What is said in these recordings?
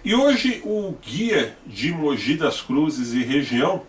E hoje o guia de Mogi das Cruzes e região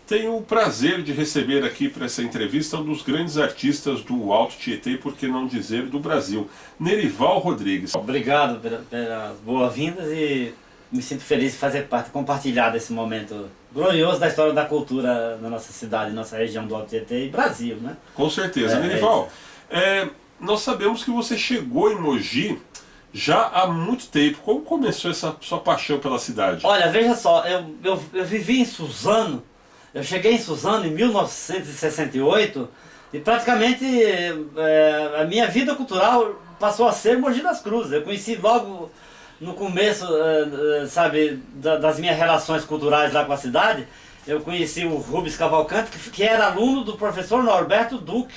tem o prazer de receber aqui para essa entrevista um dos grandes artistas do Alto Tietê, por que não dizer do Brasil, Nerival Rodrigues. Obrigado pelas boas-vindas e me sinto feliz de fazer parte, compartilhar desse momento glorioso da história da cultura na nossa cidade, nossa região do Alto Tietê e Brasil, né? Com certeza. Nerival, nós sabemos que você chegou em Mogi já há muito tempo. Como começou essa sua paixão pela cidade? Olha, veja só, eu vivi em Suzano. Eu cheguei em Suzano em 1968 e praticamente a minha vida cultural passou a ser Mogi das Cruzes. Eu conheci logo no começo, sabe, das minhas relações culturais lá com a cidade, eu conheci o Rubens Cavalcante, que era aluno do professor Norberto Duque,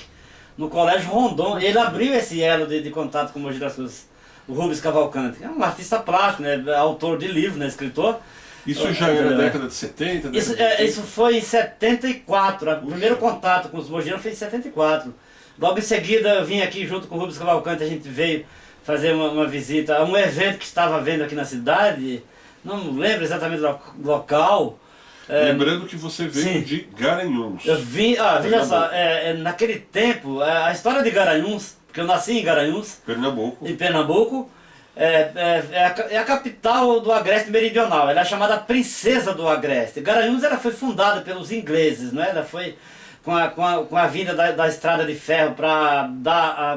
no Colégio Rondon. Ele abriu esse elo de contato com Mogi das Cruzes, o Rubens Cavalcante. É um artista plástico, né, autor de livros, né, escritor. Isso já era década de 70? Isso foi em 74, o primeiro contato com os mogianos foi em 74. Logo em seguida eu vim aqui junto com o Rubens Cavalcante, a gente veio fazer uma visita a um evento que estava havendo aqui na cidade, não lembro exatamente do local. Lembrando que você veio de Garanhuns. Eu vim, veja só, naquele tempo, a história de Garanhuns, porque eu nasci em Garanhuns, em Pernambuco, é a capital do Agreste Meridional. Ela é chamada Princesa do Agreste. Garanhuns foi fundada pelos ingleses, né? Ela foi com a vinda da estrada de ferro para dar,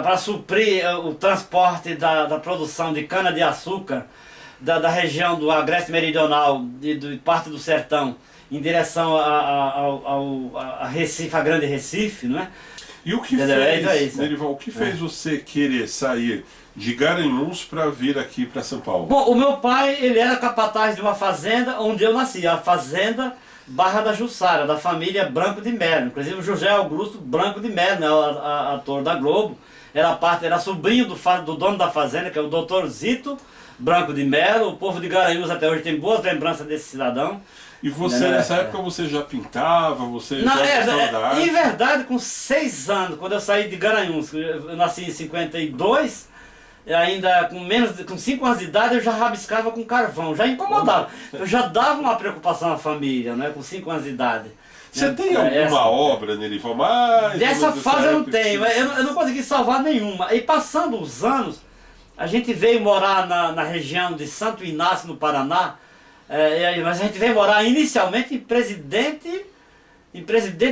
para suprir o transporte da produção de cana-de-açúcar da região do Agreste Meridional e de parte do sertão em direção a Recife, a Grande Recife, não é? E o que fez, Nerival, o que fez você querer sair de Garanhuns para vir aqui para São Paulo? Bom, o meu pai, ele era capataz de uma fazenda onde eu nasci, a fazenda Barra da Jussara, da família Branco de Melo. Inclusive o José Augusto Branco de Melo, né, ator da Globo, era sobrinho do dono da fazenda, que é o Dr. Zito Branco de Melo. O povo de Garanhuns até hoje tem boas lembranças desse cidadão. E você, nessa época, você já pintava, você já gostava da arte? Em verdade, com 6 anos, quando eu saí de Garanhuns, eu nasci em 52, ainda com 5 anos de idade, eu já rabiscava com carvão, já incomodava. Eu já dava uma preocupação à família, né, com 5 anos de idade. Você tem alguma obra, Nerival? Dessa fase eu não tenho, eu não consegui salvar nenhuma. E passando os anos, a gente veio morar na região de Santo Inácio, no Paraná. Mas a gente veio morar inicialmente em Presidente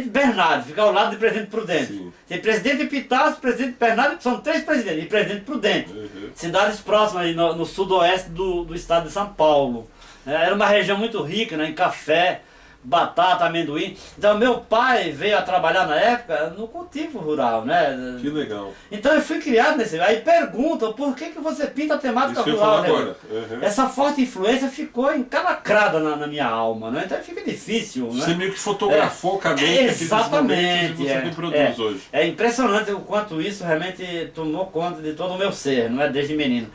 Bernardo, fica ao lado de Presidente Prudente. Sim. Tem Presidente Epitácio, Presidente Bernardo, são 3 presidentes, e Presidente Prudente. Uhum. Cidades próximas aí no sudoeste do estado de São Paulo. Era uma região muito rica, né, em café, batata, amendoim. Então meu pai veio a trabalhar na época no cultivo rural, né? Que legal. Então eu fui criado nesse... Aí perguntam, por que você pinta a temática rural, né? Uhum. Essa forte influência ficou encalacrada na minha alma, né? Então fica difícil, né? Você meio que fotografou o caminho exatamente, que você reproduz hoje. É impressionante o quanto isso realmente tomou conta de todo o meu ser, não é? Desde menino.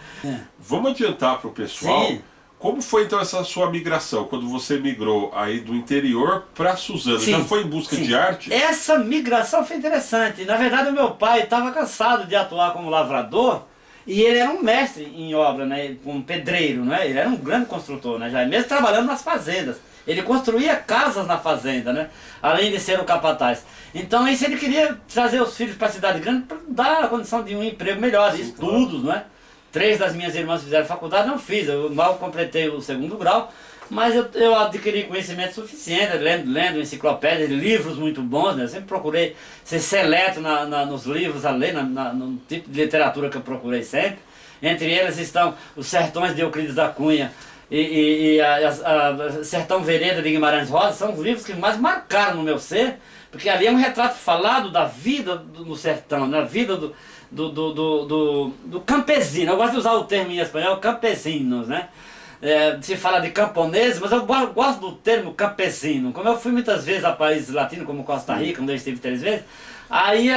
Vamos adiantar para o pessoal. Sim. Como foi então essa sua migração, quando você migrou aí do interior para Suzano? Sim, já foi em busca de arte? Essa migração foi interessante. Na verdade, o meu pai estava cansado de atuar como lavrador e ele era um mestre em obra, né, como pedreiro, né? Ele era um grande construtor, né, já mesmo trabalhando nas fazendas. Ele construía casas na fazenda, né, além de ser o capataz. Então isso ele queria trazer os filhos para a cidade grande para dar a condição de um emprego melhor, de estudos, claro. Né? 3 das minhas irmãs fizeram faculdade, não fiz, eu mal completei o 2º grau, mas eu adquiri conhecimento suficiente, lendo enciclopédias, livros muito bons, né? Eu sempre procurei ser seleto nos livros a ler, no tipo de literatura que eu procurei sempre. Entre eles estão Os Sertões de Euclides da Cunha e Sertão Vereda de Guimarães Rosa, são os livros que mais marcaram no meu ser, porque ali é um retrato falado da vida no sertão, da vida do campesino. Eu gosto de usar o termo em espanhol, campesinos, né? Se fala de camponeses, mas eu gosto do termo campesino. Como eu fui muitas vezes a países latinos, como Costa Rica, onde eu estive 3 vezes, aí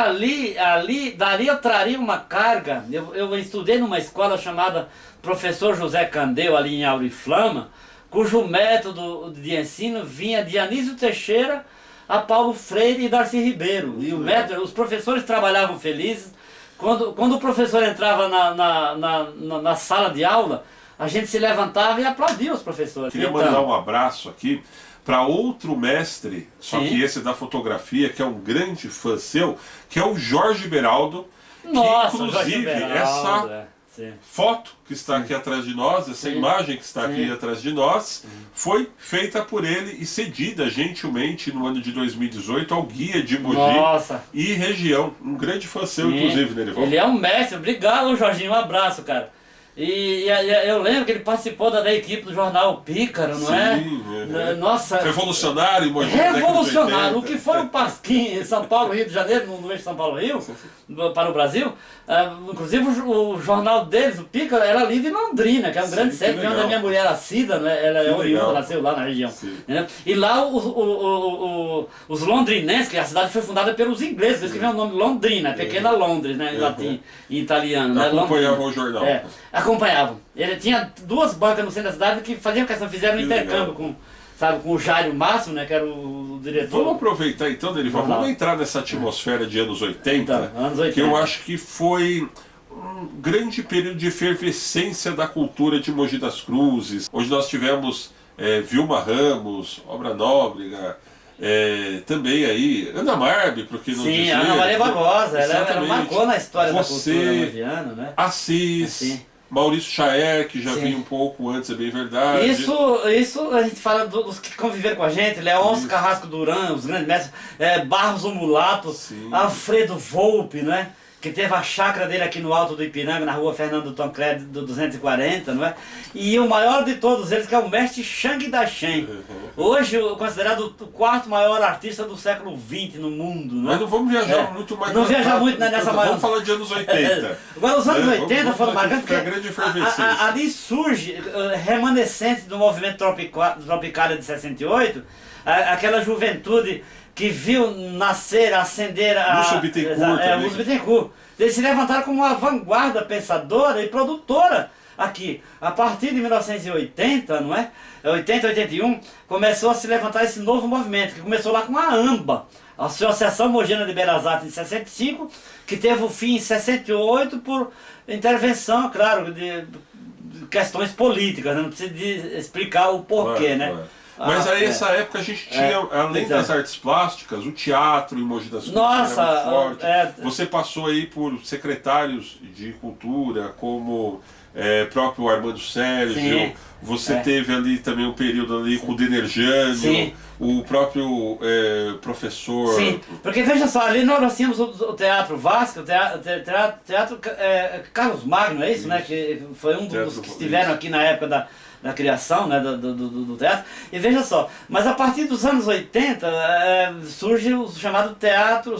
dali eu traria uma carga. Eu estudei numa escola chamada Professor José Candeu, ali em Auriflama, cujo método de ensino vinha de Anísio Teixeira a Paulo Freire e Darcy Ribeiro. E o método, os professores trabalhavam felizes. Quando o professor entrava na sala de aula, a gente se levantava e aplaudia os professores. Queria Então, mandar um abraço aqui para outro mestre, só Sim. que esse da fotografia, que é um grande fã seu, que é o Jorge Beraldo, nossa, que inclusive Jorge Beraldo, essa sim. foto que está aqui atrás de nós, essa Sim. imagem que está aqui Sim. atrás de nós, foi feita por ele e cedida gentilmente no ano de 2018 ao Guia de Mogi Nossa. e região. Um grande fã seu, Sim. inclusive, Nerival. Ele é um mestre, obrigado Jorginho, um abraço, cara. E eu lembro que ele participou da equipe do jornal Pícaro, não é? Sim, é. Nossa, Revolucionário, em Mogi, na década de revolucionário. O 80. que foi o Pasquim em São Paulo, Rio de Janeiro, no eixo São Paulo-Rio, para o Brasil. Inclusive o jornal deles, o Pícaro, era lido em Londrina, que é um Sim, grande que centro, onde legal. a minha mulher, a Cida, né? Ela Que é oriunda, legal. nasceu lá na região. Sim. Né? E lá os londrinenses, que a cidade foi fundada pelos ingleses, por isso que vem o nome Londrina, Pequena Londres, né? Em latim, em italiano. Né? Acompanhava Londrina. o jornal. É, acompanhavam. Ele tinha duas bancas no centro da cidade que faziam questão, fizeram um Que intercâmbio legal. com, sabe, com o Jairo Máximo, né, que era o diretor. Vamos aproveitar então, Derival, Vamos lá. vamos entrar nessa atmosfera de anos 80, Então, anos 80. que eu acho que foi um grande período de efervescência da cultura de Mogi das Cruzes, onde nós tivemos Vilma Ramos, Obra Nóbrega, também aí, Ana Marbe, por que não Sim, dizer? a Ana Maria Barbosa, ela Exatamente. marcou na história Você, da cultura mogiana, né? Assis, Sim. Maurício Chaer, que já Sim. vinha um pouco antes, é bem verdade. Isso a gente fala dos que conviveram com a gente, Leôncio Carrasco Duran, os grandes mestres, Barros o Mulato, Sim. Alfredo Volpe, né? Que teve a chácara dele aqui no Alto do Ipiranga, na rua Fernando Tancredo, do 240, não é? E o maior de todos eles, que é o mestre Shang Dashen. Hoje, considerado o quarto maior artista do século XX no mundo, não é? Mas não vamos viajar muito mais. Não viajar muito nessa Vamos falar de anos 80. Agora, os anos Vamos 80 foram falar marcantes que foi a grande porque efervescência. ali surge, remanescente do movimento Tropicália de 68, aquela juventude que viu nascer, ascender a... Lúcio Bittencourt também. Lúcio Bittencourt. Eles se levantaram como uma vanguarda pensadora e produtora aqui. A partir de 1980, não é? 80, 81, começou a se levantar esse novo movimento, que começou lá com a AMBA, a Associação Mogiana de Belas Artes, em 65, que teve o fim em 68 por intervenção, claro, de questões políticas, né? Não precisa de explicar o porquê, Claro, né? claro. Mas aí, essa época, a gente tinha, além então. das artes plásticas, o teatro em Mogi das Cruzes, Nossa, era muito forte. é. Você passou aí por secretários de cultura, como próprio Armando Sérgio. Sim. Você teve ali também um período ali com o Denerjânio, Sim. o próprio professor... Sim, porque veja só, ali nós tínhamos o Teatro Vasco, o teatro Carlos Magno, é isso, né? Que foi um Teatro dos que estiveram isso. aqui na época da criação, né, do teatro. E veja só, mas a partir dos anos 80 surge o chamado teatro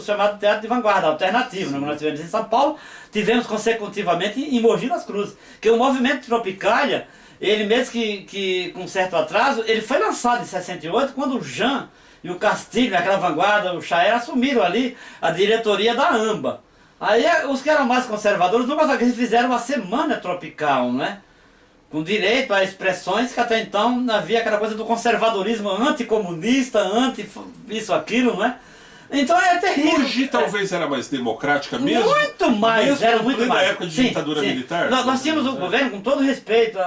de vanguarda, alternativo. Né? Nós tivemos em São Paulo, tivemos consecutivamente em Mogi das Cruzes, que o movimento Tropicália, ele mesmo que com certo atraso, ele foi lançado em 68, quando o Jean e o Castilho, aquela vanguarda, o Chaer, assumiram ali a diretoria da AMBA. Aí os que eram mais conservadores não gostavam, eles fizeram uma semana tropical, né? Com direito a expressões que até então havia aquela coisa do conservadorismo anticomunista, isso, aquilo, não é? Então é terrível. Mogi talvez era mais democrática mesmo? Muito mais, mesmo era muito na mais. época de ditadura militar? Nós tínhamos um governo, com todo respeito,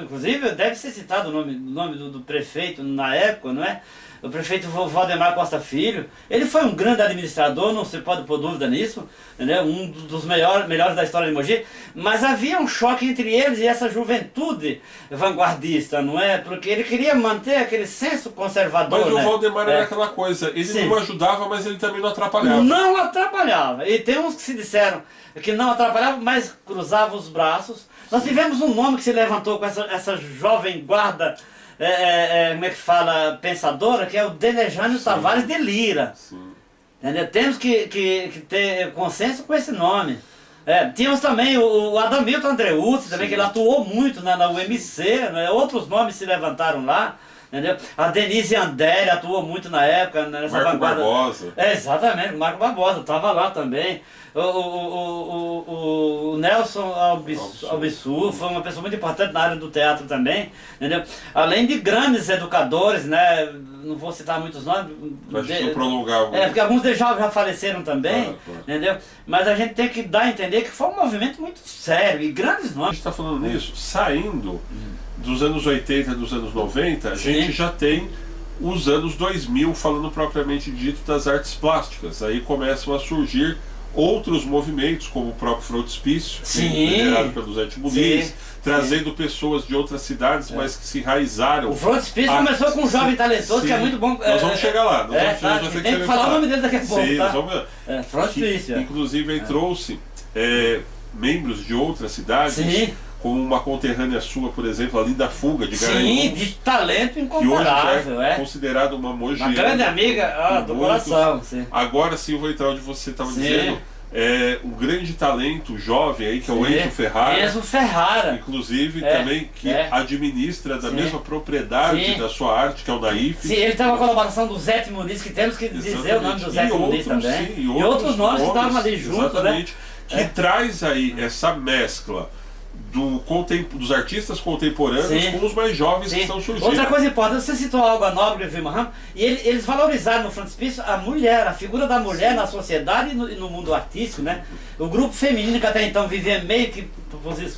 inclusive deve ser citado o nome do prefeito na época, não é? O prefeito Valdemar Costa Filho. Ele foi um grande administrador, não se pode pôr dúvida nisso, né? Um dos melhores da história de Mogi, mas havia um choque entre eles e essa juventude vanguardista, não é? Porque ele queria manter aquele senso conservador. Mas né? o Valdemar era aquela coisa, ele Sim. não ajudava, mas ele também não atrapalhava. Não atrapalhava. E tem uns que se disseram que não atrapalhava, mas cruzava os braços. Nós tivemos um nome que se levantou com essa jovem guarda, como é que fala, pensadora, que é o Denejânio Tavares de Lira. Sim. Entendeu? Temos que ter consenso com esse nome. Tínhamos também o Adamilton Andreucci, também, que ele atuou muito na UMC, né? Outros nomes se levantaram lá. entendeu? A Denise Andere atuou muito na época, nessa Marco vanguarda. Barbosa. Exatamente, Marco Barbosa, estava lá também. O Nelson Albissu foi uma pessoa muito importante na área do teatro também, entendeu? Além de grandes educadores, né? Não vou citar muitos nomes. Pra gente não prolongar. Porque alguns deles já faleceram também, claro. entendeu? Mas a gente tem que dar a entender que foi um movimento muito sério e grandes A gente nomes. está falando nisso, saindo dos anos 80, dos anos 90, a gente já tem os anos 2000 falando propriamente dito das artes plásticas. Aí começam a surgir outros movimentos, como o próprio Frontispício, liderado pelo Zé Muniz, trazendo pessoas de outras cidades, mas que se enraizaram. O Frontispício começou com um jovem talentoso que é muito bom. Nós vamos chegar lá. Tem que falar o nome dele daqui a pouco. Sim, tá? vamos... Frontispício. Inclusive aí trouxe membros de outras cidades, como uma conterrânea sua, por exemplo, a Linda Fuga, de Garanhuns. Sim, de talento que hoje incomparável. já é considerado uma mogiana. Uma grande amiga do coração. Sim. Agora sim eu vou entrar onde você estava dizendo. Um grande talento jovem aí, que é o Enzo Ferrara. Enzo Ferrara. Inclusive também que administra da mesma propriedade da sua arte, que é o Naif. Sim, ele tem uma colaboração do Zé Muniz, que temos que dizer o nome do Zé Muniz também. Sim, e outros nomes que estavam ali juntos, né? Que traz aí essa mescla dos artistas contemporâneos com os mais jovens que estão surgindo. Outra coisa importante, você citou a Olga Nobre e o Vilma Ramos, e eles valorizaram no Frontispício a mulher, a figura da mulher na sociedade e no mundo artístico, né? O grupo feminino que até então vivia meio que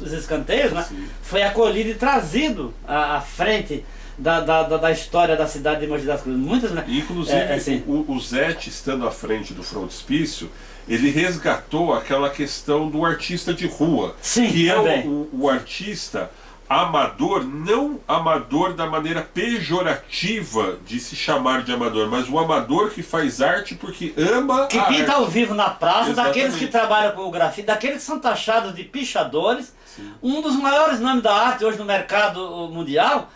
os escanteios, né? Foi acolhido e trazido à frente da história da cidade de Mogi das Cruzes. Muitas, né? Inclusive, o Zete, estando à frente do Frontispício, ele resgatou aquela questão do artista de rua, que é o artista amador, não amador da maneira pejorativa de se chamar de amador, mas o amador que faz arte porque ama que a pinta arte. ao vivo na praça, daqueles que trabalham com o grafite, daqueles que são taxados de pichadores. Um dos maiores nomes da arte hoje no mercado mundial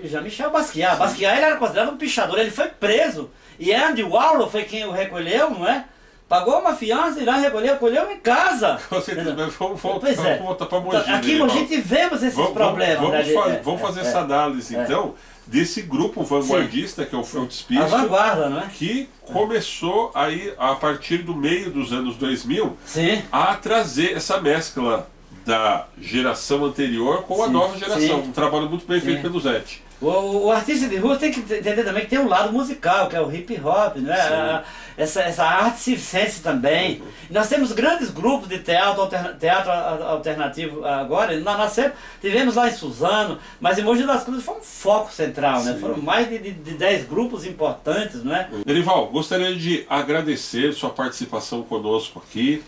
Jean-Michel Basquiat. Basquiat ele era considerado um pichador, ele foi preso e Andy Warhol foi quem o recolheu, não é? Pagou uma fiança, irá recolheu em casa. Com certeza, mas vamos voltar para Mogi. Aqui em Mogi tivemos esses problemas. Vamos fazer essa análise então desse grupo vanguardista que é o Frontispício. A vanguarda, não é? Que começou aí a partir do meio dos anos 2000 a trazer essa mescla da geração anterior com a nova geração. Um trabalho muito bem feito pelo Zete. O artista de rua tem que entender também que tem um lado musical, que é o hip hop, né? Essa arte circense também. Nós temos grandes grupos de teatro alternativo agora. Nós sempre tivemos lá em Suzano, mas em Mogi das Cruzes foi um foco central, né? Foram mais de 10 grupos importantes, não é? Nerival, gostaria de agradecer sua participação conosco aqui.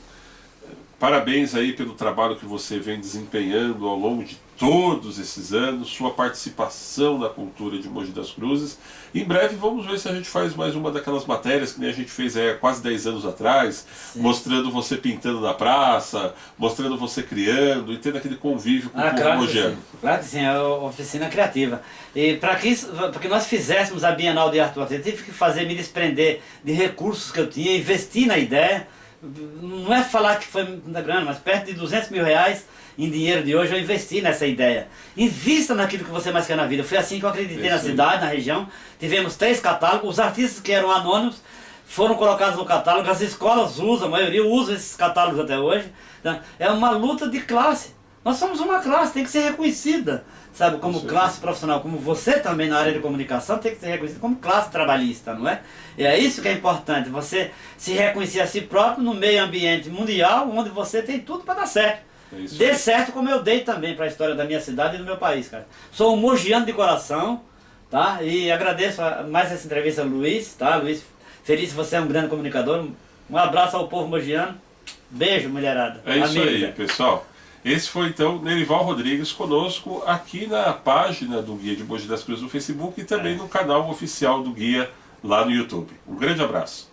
Parabéns aí pelo trabalho que você vem desempenhando ao longo de todos esses anos, sua participação na cultura de Mogi das Cruzes. Em breve vamos ver se a gente faz mais uma daquelas matérias que nem a gente fez há quase 10 anos atrás, mostrando você pintando na praça, mostrando você criando e tendo aquele convívio com o povo mogiano. Claro que sim, é a oficina criativa. E para que nós fizéssemos a Bienal de Arte Plástica, eu tive que me desprender de recursos que eu tinha, investir na ideia. Não é falar que foi muita grana, mas perto de 200 mil reais em dinheiro de hoje eu investi nessa ideia. Invista naquilo que você mais quer na vida. Foi assim que eu acreditei na cidade, na região. Tivemos 3 catálogos, os artistas que eram anônimos foram colocados no catálogo, as escolas usam, a maioria usa esses catálogos até hoje. Então, é uma luta de classe. Nós somos uma classe, tem que ser reconhecida, sabe, como classe profissional, como você também na área de comunicação tem que ser reconhecido como classe trabalhista, não é? E é isso que é importante, você se reconhecer a si próprio no meio ambiente mundial, onde você tem tudo para dar certo. Dê certo como eu dei também para a história da minha cidade e do meu país, cara. Sou um mogiano de coração, tá? E agradeço mais essa entrevista ao Luiz, tá? Luiz, feliz, você é um grande comunicador. Um abraço ao povo mogiano. Beijo, mulherada. É isso aí, pessoal. Esse foi então Nerival Rodrigues conosco aqui na página do Guia de Mogi das Cruzes no Facebook e também no canal oficial do Guia lá no YouTube. Um grande abraço.